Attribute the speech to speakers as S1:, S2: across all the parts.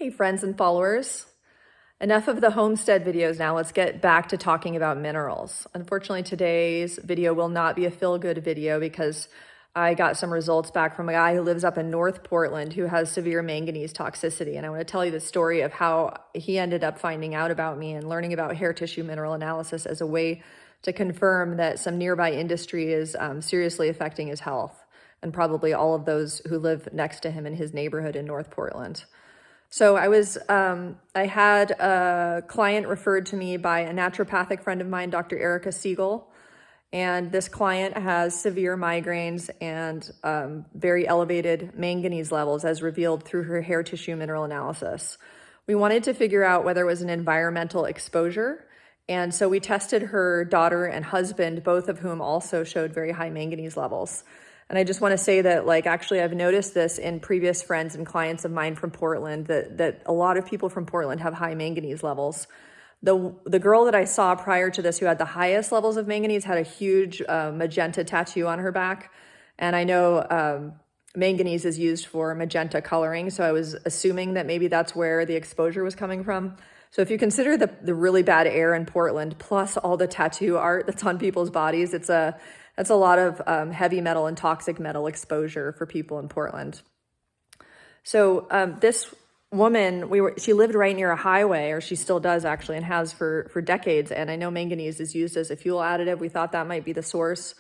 S1: Hey friends and followers, enough of the homestead videos now. Let's get back to talking about minerals. Unfortunately, today's video will not be a feel-good video because I got some results back from a guy who lives up in North Portland who has severe manganese toxicity. And I want to tell you the story of how he ended up finding out about me and learning about hair tissue mineral analysis as a way to confirm that some nearby industry is seriously affecting his health, and probably all of those who live next to him in his neighborhood in North Portland. So I had a client referred to me by a naturopathic friend of mine, Dr. Erica Siegel. And this client has severe migraines and very elevated manganese levels as revealed through her hair tissue mineral analysis. We wanted to figure out whether it was an environmental exposure. And so we tested her daughter and husband, both of whom also showed very high manganese levels. And I just want to say that, actually I've noticed this in previous friends and clients of mine from Portland, that a lot of people from Portland have high manganese levels. The girl that I saw prior to this who had the highest levels of manganese had a huge magenta tattoo on her back. And I know manganese is used for magenta coloring, so I was assuming that maybe that's where the exposure was coming from. So if you consider the really bad air in Portland, plus all the tattoo art that's on people's bodies, that's a lot of heavy metal and toxic metal exposure for people in Portland. So this woman, she lived right near a highway, or she still does actually, and has for decades. And I know manganese is used as a fuel additive. We thought that might be the source.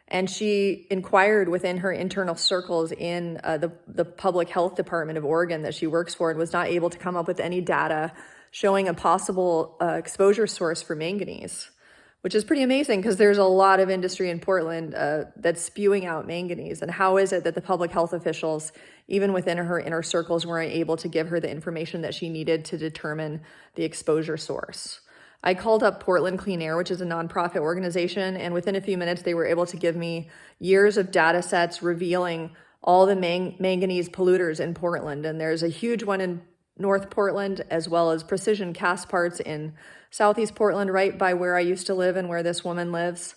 S1: And she inquired within her internal circles in the public health department of Oregon that she works for, and was not able to come up with any data showing a possible exposure source for manganese, which is pretty amazing because there's a lot of industry in Portland that's spewing out manganese. And how is it that the public health officials, even within her inner circles, weren't able to give her the information that she needed to determine the exposure source? I called up Portland Clean Air, which is a nonprofit organization, and within a few minutes, they were able to give me years of data sets revealing all the manganese polluters in Portland. And there's a huge one in North Portland, as well as precision cast parts in Southeast Portland, right by where I used to live and where this woman lives.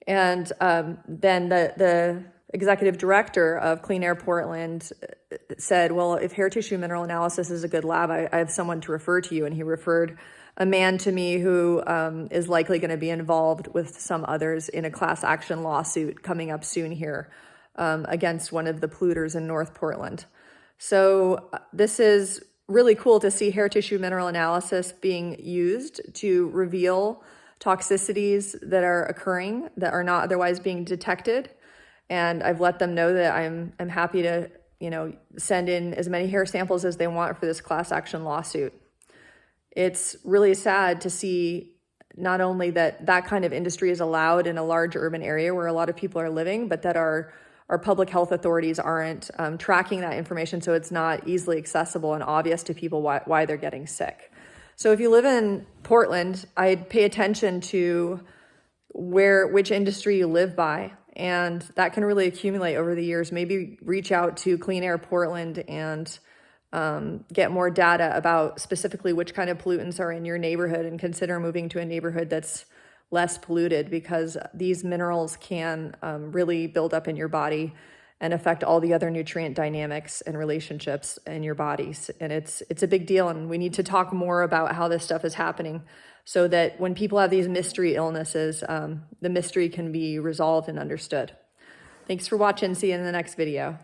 S1: And then the executive director of Clean Air Portland said, well, if hair tissue mineral analysis is a good lab, I have someone to refer to you. And he referred a man to me who is likely going to be involved with some others in a class action lawsuit coming up soon here against one of the polluters in North Portland. So this is really cool to see hair tissue mineral analysis being used to reveal toxicities that are occurring that are not otherwise being detected. And I've let them know that I'm happy to, send in as many hair samples as they want for this class action lawsuit. It's really sad to see not only that kind of industry is allowed in a large urban area where a lot of people are living, but that our public health authorities aren't tracking that information, so it's not easily accessible and obvious to people why they're getting sick. So if you live in Portland, I'd pay attention to which industry you live by, and that can really accumulate over the years. Maybe reach out to Clean Air Portland and get more data about specifically which kind of pollutants are in your neighborhood, and consider moving to a neighborhood that's less polluted, because these minerals can really build up in your body and affect all the other nutrient dynamics and relationships in your bodies. And it's a big deal, and we need to talk more about how this stuff is happening so that when people have these mystery illnesses, the mystery can be resolved and understood. Thanks for watching. See you in the next video.